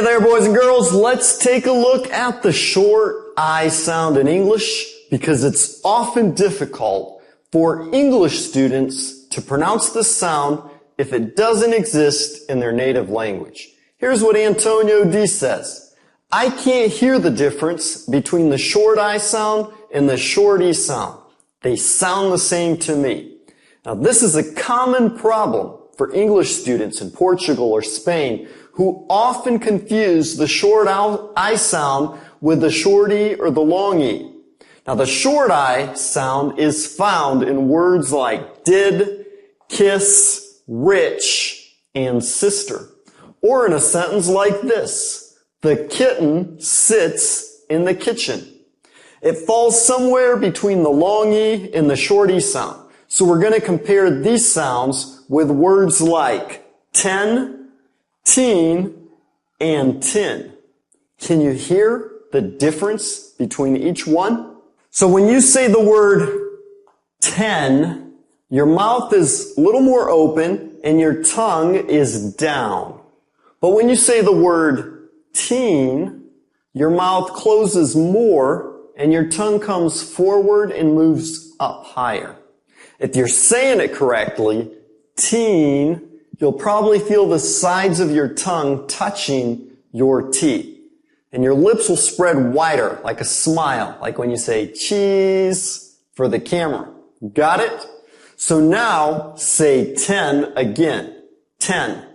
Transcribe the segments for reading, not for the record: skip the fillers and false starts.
Hey there, boys and girls. Let's take a look at the short I sound in English because it's often difficult for English students to pronounce this sound if it doesn't exist in their native language. Here's what Antonio D says. I can't hear the difference between the short I sound and the short E sound. They sound the same to me. Now, this is a common problem for English students in Portugal or Spain who often confuse the short I sound with the short E or the long E. Now, the short I sound is found in words like did, kiss, rich, and sister. Or in a sentence like this, the kitten sits in the kitchen. It falls somewhere between the long E and the short E sound. So we're going to compare these sounds with words like 10, teen, and tin. Can you hear the difference between each one? So when you say the word 10, your mouth is a little more open and your tongue is down. But when you say the word teen, your mouth closes more and your tongue comes forward and moves up higher. If you're saying it correctly, teen, you'll probably feel the sides of your tongue touching your teeth. And your lips will spread wider, like a smile, like when you say cheese for the camera. Got it? So now, say 10 again. 10.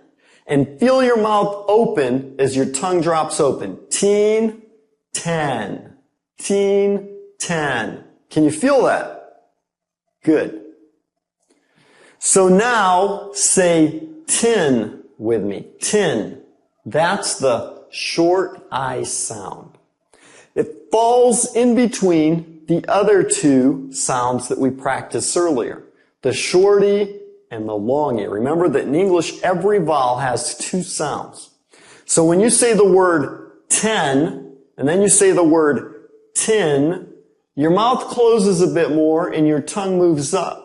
And feel your mouth open as your tongue drops open. Teen, 10. Teen, 10. Can you feel that? Good. So now, say tin with me. Tin. That's the short I sound. It falls in between the other two sounds that we practiced earlier. The short E and the long E. Remember that in English, every vowel has two sounds. So when you say the word 10, and then you say the word tin, your mouth closes a bit more and your tongue moves up.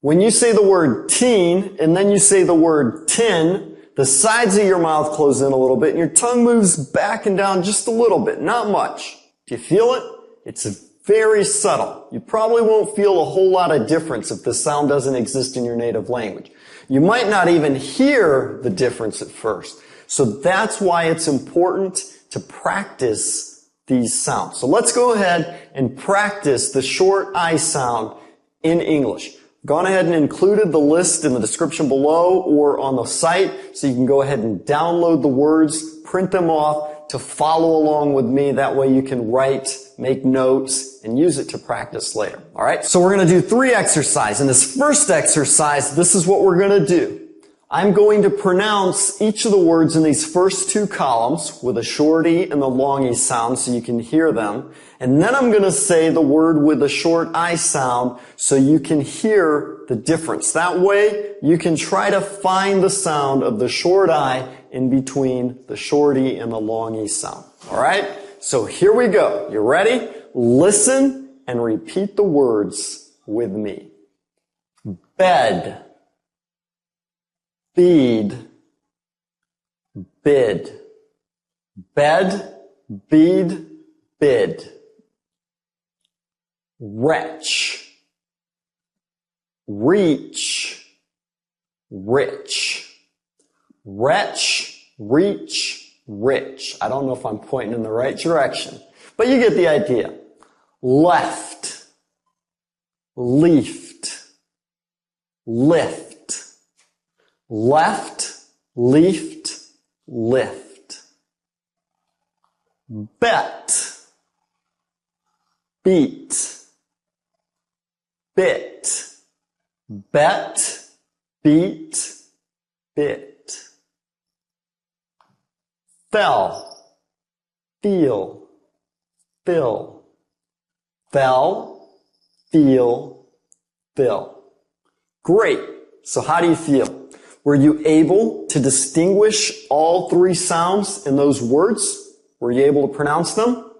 When you say the word teen, and then you say the word tin, the sides of your mouth close in a little bit, and your tongue moves back and down just a little bit, not much. Do you feel it? It's very subtle. You probably won't feel a whole lot of difference if the sound doesn't exist in your native language. You might not even hear the difference at first. So that's why it's important to practice these sounds. So let's go ahead and practice the short I sound in English. Gone ahead and included the list in the description below or on the site so you can go ahead and download the words, print them off to follow along with me. That way you can write, make notes, and use it to practice later. Alright, so we're going to do 3 exercises. In this first exercise, this is what we're going to do. I'm going to pronounce each of the words in these first 2 columns with a short E and the long E sound so you can hear them. And then I'm going to say the word with the short I sound so you can hear the difference. That way you can try to find the sound of the short I in between the short E and the long E sound. Alright? So here we go. You ready? Listen and repeat the words with me. Bed. Bead, bid. Bed, bead, bid. Wretch, reach, rich. Wretch, reach, rich. I don't know if I'm pointing in the right direction, but you get the idea. Left, leafed, lift. Left, leafed, lift. Bet, beat, bit. Bet, beat, bit. Fell, feel, fill. Fell, feel, fill. Great. So how do you feel? Were you able to distinguish all 3 sounds in those words? Were you able to pronounce them?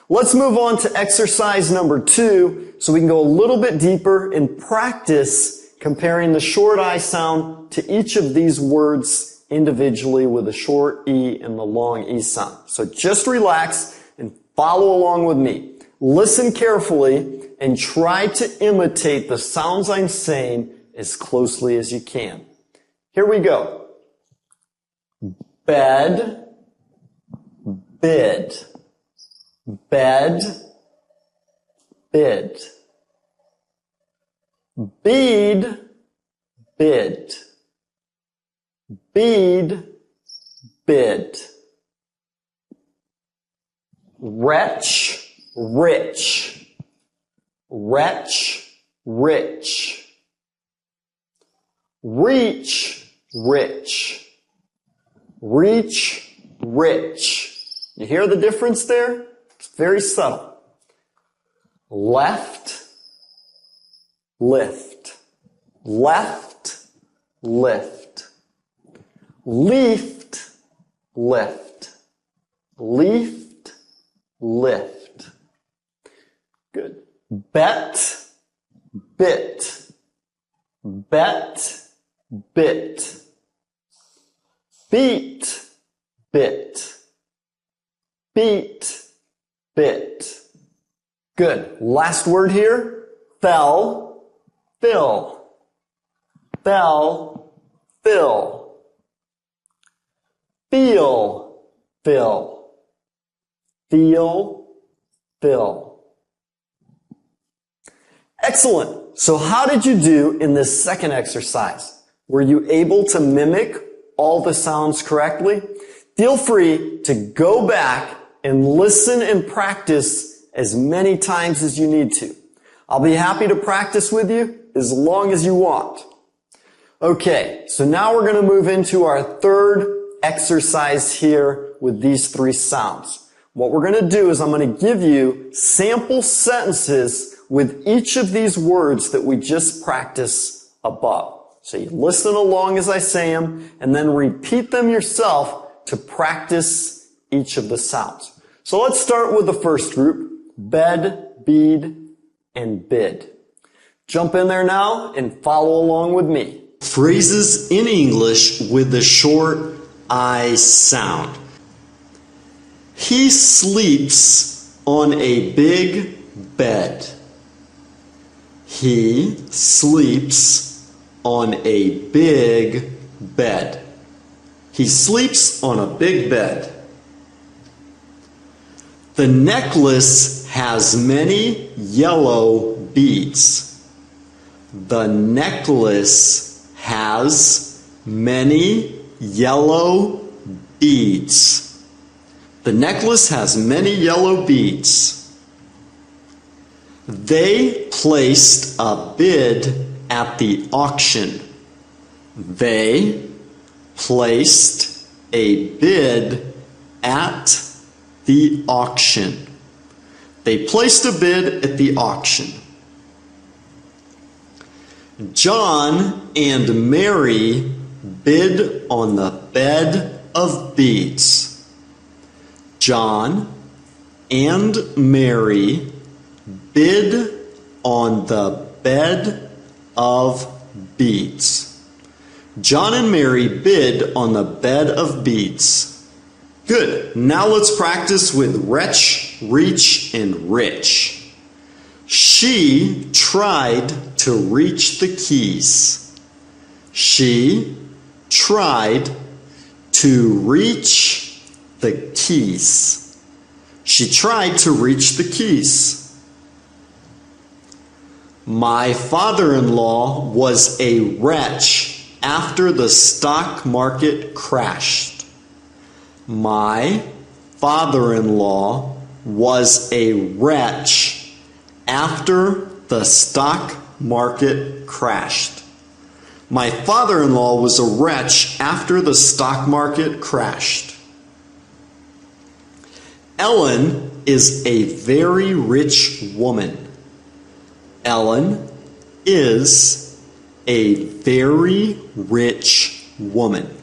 Let's move on to exercise number 2 so we can go a little bit deeper and practice comparing the short I sound to each of these words individually with the short E and the long E sound. So just relax and follow along with me. Listen carefully and try to imitate the sounds I'm saying as closely as you can. Here we go. Bed, bid, bed, bid, bead, bid, bead, bid, wretch, rich, wretch, rich, reach, rich, reach, rich. You hear the difference there? It's very subtle. Left, lift, left, lift, leafed, lift, leafed, lift. Good. Bet, bit, bet, bit, beat, bit, beat, bit. Good. Last word here. Fell, fill, fell, fill, feel, fill, feel, fill. Excellent. So how did you do in this second exercise? Were you able to mimic all the sounds correctly? Feel free to go back and listen and practice as many times as you need to. I'll be happy to practice with you as long as you want. Okay, so now we're going to move into our third exercise here with these three sounds. What we're going to do is I'm going to give you sample sentences with each of these words that we just practiced above. So you listen along as I say them and then repeat them yourself to practice each of the sounds. So let's start with the first group, bed, bead, and bid. Jump in there now and follow along with me. Phrases in English with the short I sound. He sleeps on a big bed. He sleeps on a big bed. He sleeps on a big bed. The necklace has many yellow beads. The necklace has many yellow beads. The necklace has many yellow beads. They placed a bid at the auction. They placed a bid at the auction. They placed a bid at the auction. John and Mary bid on the bed of beads. John and Mary bid on the bed of beads. John and Mary bid on the bed of beads. Good. Now let's practice with wretch, reach, and rich. She tried to reach the keys. She tried to reach the keys. She tried to reach the keys. My father-in-law was a wretch after the stock market crashed. My father-in-law was a wretch after the stock market crashed. My father-in-law was a wretch after the stock market crashed. Ellen is a very rich woman. Ellen is a very rich woman.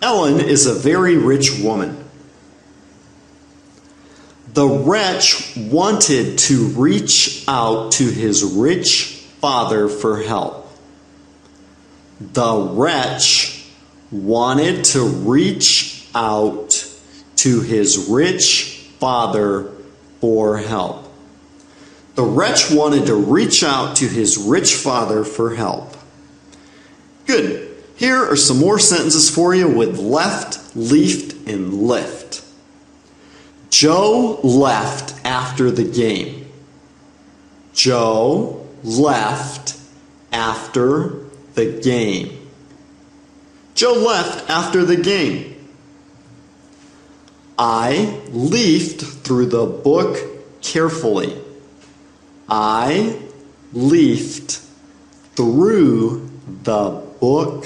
Ellen is a very rich woman. The wretch wanted to reach out to his rich father for help. The wretch wanted to reach out to his rich father for help. The wretch wanted to reach out to his rich father for help. Good. Here are some more sentences for you with left, leafed, and lift. Joe left after the game. Joe left after the game. Joe left after the game. I leafed through the book carefully. I leafed through the book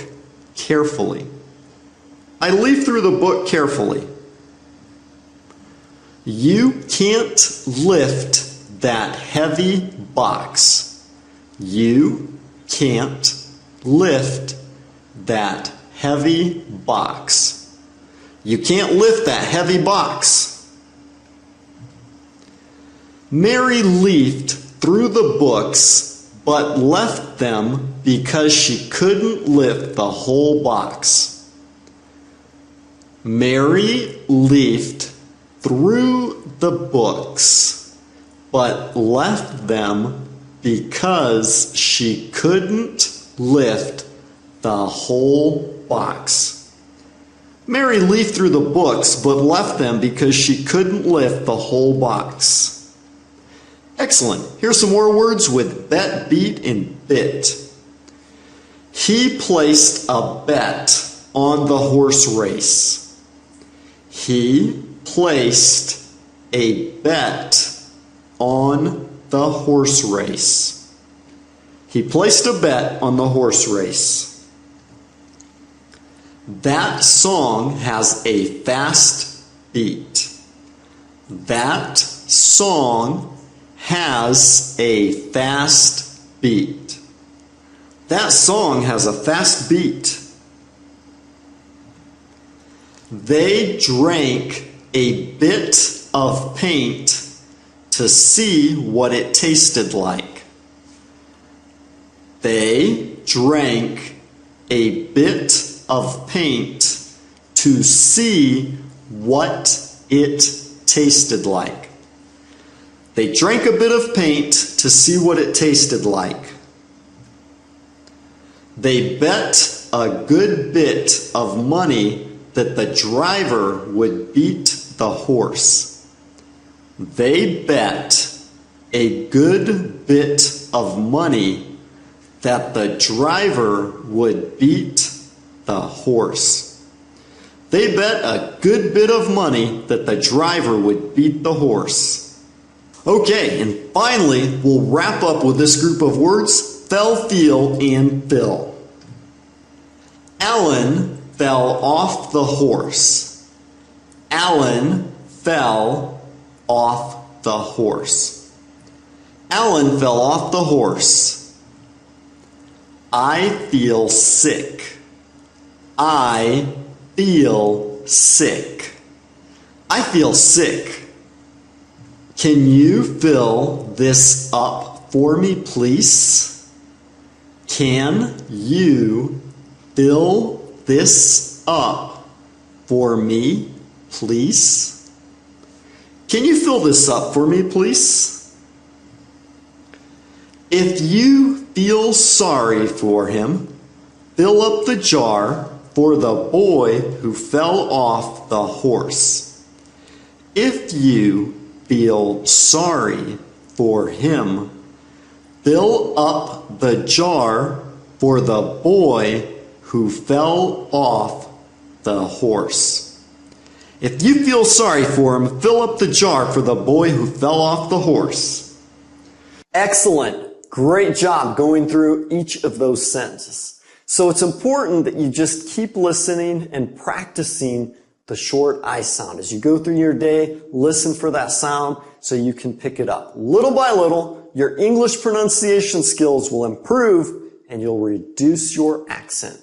carefully. I leafed through the book carefully. You can't lift that heavy box. You can't lift that heavy box. You can't lift that heavy box. Mary leafed through the books, but left them because she couldn't lift the whole box. Mary leafed through the books, but left them because she couldn't lift the whole box. Mary leafed through the books, but left them because she couldn't lift the whole box. Excellent. Here's some more words with bet, beat, and bit. He placed a bet on the horse race. He placed a bet on the horse race. He placed a bet on the horse race. That song has a fast beat. That song has a fast beat. That song has a fast beat. They drank a bit of paint to see what it tasted like. They drank a bit of paint to see what it tasted like. They drank a bit of paint to see what it tasted like. They bet a good bit of money that the driver would beat the horse. They bet a good bit of money that the driver would beat the horse. They bet a good bit of money that the driver would beat the horse. Okay, and finally, we'll wrap up with this group of words, fell, feel, and fill. Alan fell off the horse. Alan fell off the horse. Alan fell off the horse. I feel sick. I feel sick. I feel sick. Can you fill this up for me, please? Can you fill this up for me, please? Can you fill this up for me, please? If you feel sorry for him, fill up the jar for the boy who fell off the horse. If you feel sorry for him, fill up the jar for the boy who fell off the horse. If you feel sorry for him, fill up the jar for the boy who fell off the horse. Excellent. Great job going through each of those sentences. So it's important that you just keep listening and practicing the short I sound. As you go through your day, listen for that sound so you can pick it up. Little by little, your English pronunciation skills will improve and you'll reduce your accent.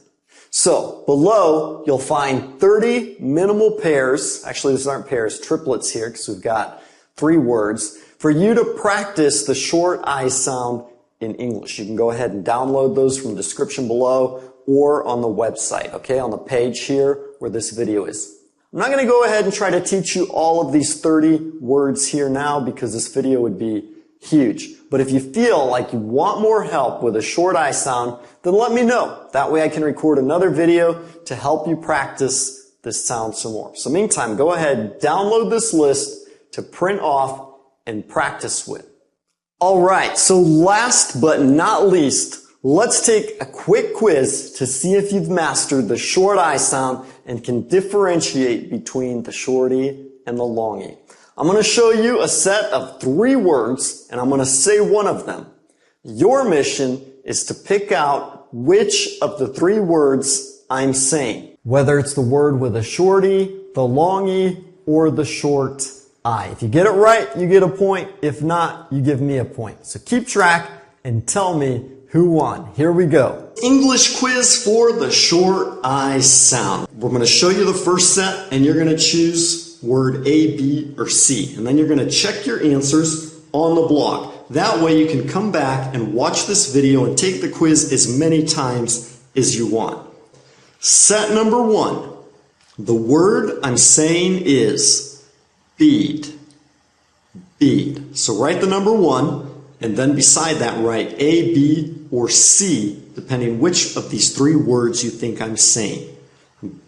So below, you'll find 30 minimal pairs. Actually, these aren't pairs, triplets here because we've got 3 words for you to practice the short I sound in English. You can go ahead and download those from the description below or on the website, okay, on the page here where this video is. I'm not going to go ahead and try to teach you all of these 30 words here now because this video would be huge. But if you feel like you want more help with a short I sound, then let me know. That way I can record another video to help you practice this sound some more. So meantime, go ahead, download this list to print off and practice with. Alright, so last but not least, let's take a quick quiz to see if you've mastered the short I sound and can differentiate between the short E and the long E. I'm going to show you a set of 3 words and I'm going to say one of them. Your mission is to pick out which of the 3 words I'm saying. Whether it's the word with a short E, the long E, or the short I. If you get it right, you get a point. If not, you give me a point. So keep track and tell me who won. Here we go. English quiz for the short I sound. We're going to show you the first set and you're going to choose word A, B, or C. And then you're going to check your answers on the blog. That way you can come back and watch this video and take the quiz as many times as you want. Set number 1. The word I'm saying is bead. Bead. So write the number 1 and then beside that write A, B, or C, depending which of these 3 words you think I'm saying.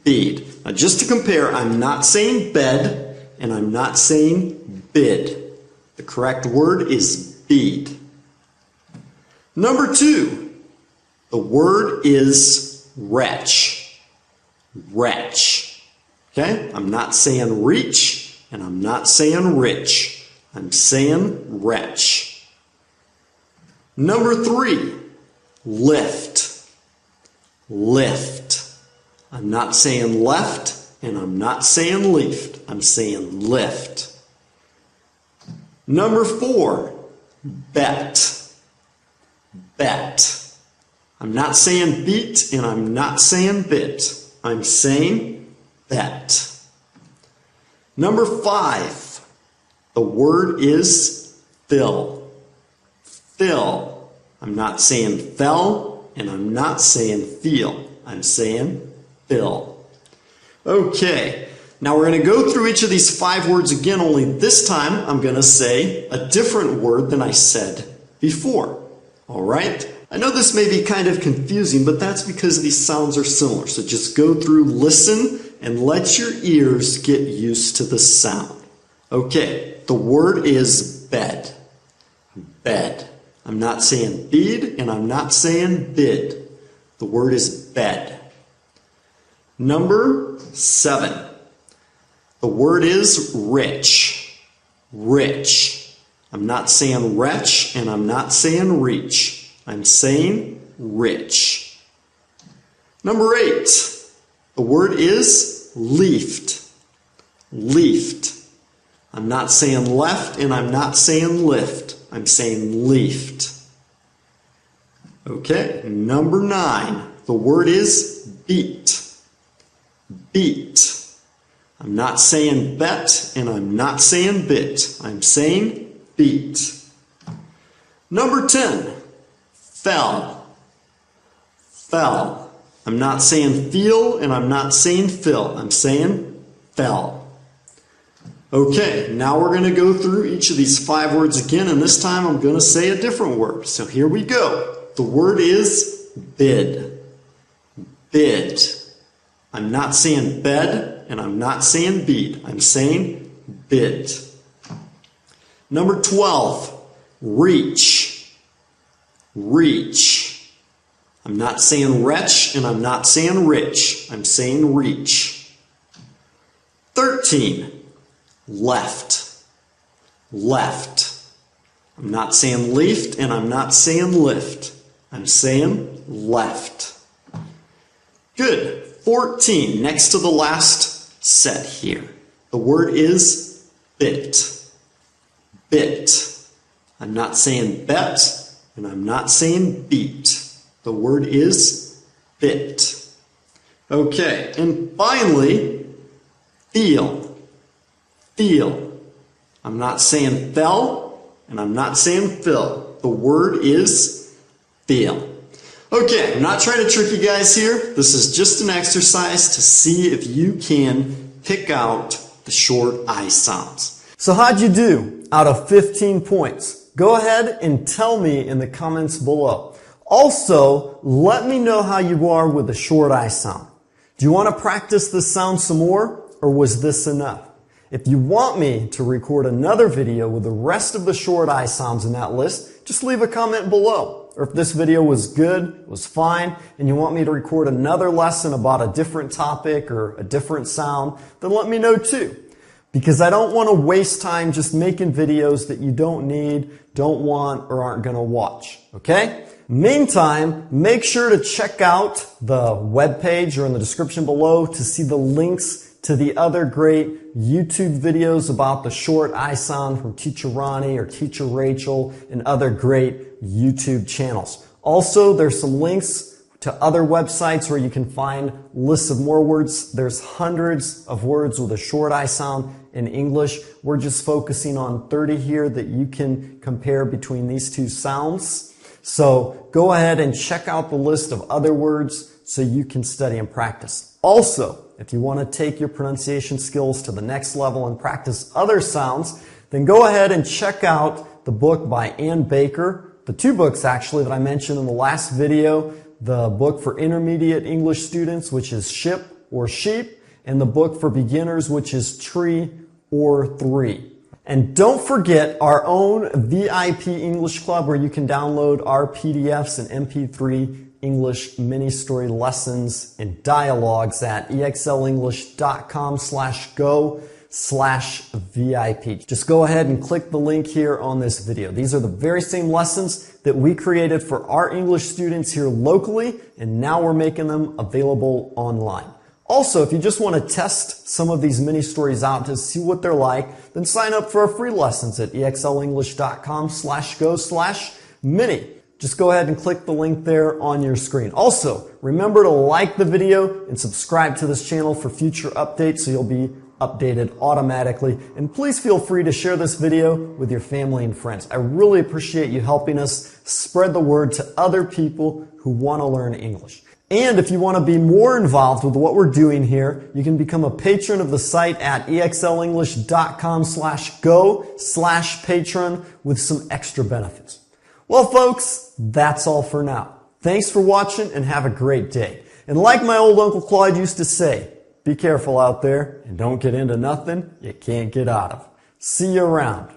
Bead. Now just to compare, I'm not saying bed and I'm not saying bid. The correct word is bead. Number 2, the word is wretch. Wretch. Okay? I'm not saying reach and I'm not saying rich. I'm saying wretch. Number 3, lift. Lift. I'm not saying left and I'm not saying lift. I'm saying lift. Number 4, bet. Bet. I'm not saying beat and I'm not saying bit. I'm saying bet. Number 5, the word is fill. Fill. I'm not saying fell and I'm not saying feel. I'm saying fill. Okay, now we're going to go through each of these 5 words again, only this time I'm going to say a different word than I said before. Alright? I know this may be kind of confusing, but that's because these sounds are similar. So just go through, listen, and let your ears get used to the sound. Okay, the word is bed. Bed. I'm not saying bead and I'm not saying bid. The word is bed. Number 7. The word is rich. Rich. I'm not saying wretch and I'm not saying reach. I'm saying rich. Number 8. The word is leafed. Leafed. I'm not saying left and I'm not saying lift. I'm saying leafed. Okay, number 9. The word is beat. Beat. I'm not saying bet and I'm not saying bit. I'm saying beat. Number 10. Fell. Fell. I'm not saying feel and I'm not saying fill. I'm saying fell. Okay, now we're going to go through each of these 5 words again, and this time I'm going to say a different word. So here we go. The word is bid. Bid. I'm not saying bed and I'm not saying bead. I'm saying bid. Number 12. Reach. Reach. I'm not saying wretch and I'm not saying rich. I'm saying reach. 13. Left. Left. I'm not saying leafed and I'm not saying lift. I'm saying left. Good. 14. Next to the last set here. The word is bit. Bit. I'm not saying bet and I'm not saying beat. The word is bit. Okay, and finally, feel. Feel. I'm not saying fell and I'm not saying fill. The word is feel. Okay, I'm not trying to trick you guys here. This is just an exercise to see if you can pick out the short I sounds. So how'd you do out of 15 points? Go ahead and tell me in the comments below. Also, let me know how you are with the short I sound. Do you want to practice this sound some more, or was this enough? If you want me to record another video with the rest of the short I sounds in that list, just leave a comment below. Or if this video was good, was fine, and you want me to record another lesson about a different topic or a different sound, then let me know too. Because I don't want to waste time just making videos that you don't need, don't want, or aren't going to watch. Okay? Meantime, make sure to check out the webpage or in the description below to see the links to the other great YouTube videos about the short I sound from Teacher Ronnie or Teacher Rachel and other great YouTube channels. Also, there's some links to other websites where you can find lists of more words. There's hundreds of words with a short I sound in English. We're just focusing on 30 here that you can compare between these two sounds. So go ahead and check out the list of other words so you can study and practice. Also, if you want to take your pronunciation skills to the next level and practice other sounds, then go ahead and check out the book by Ann Baker. The two books actually that I mentioned in the last video, the book for intermediate English students, which is Ship or Sheep, and the book for beginners, which is Tree or Three. And don't forget our own VIP English Club where you can download our PDFs and MP3 English mini-story lessons and dialogues at excelenglish.com/go/VIP. Just go ahead and click the link here on this video. These are the very same lessons that we created for our English students here locally, and now we're making them available online. Also, if you just want to test some of these mini-stories out to see what they're like, then sign up for our free lessons at excelenglish.com/go/mini. Just go ahead and click the link there on your screen. Also, remember to like the video and subscribe to this channel for future updates so you'll be updated automatically. And please feel free to share this video with your family and friends. I really appreciate you helping us spread the word to other people who want to learn English. And if you want to be more involved with what we're doing here, you can become a patron of the site at excelenglish.com/go/patron with some extra benefits. Well, folks, that's all for now. Thanks for watching and have a great day. And like my old Uncle Claude used to say, be careful out there and don't get into nothing you can't get out of. See you around.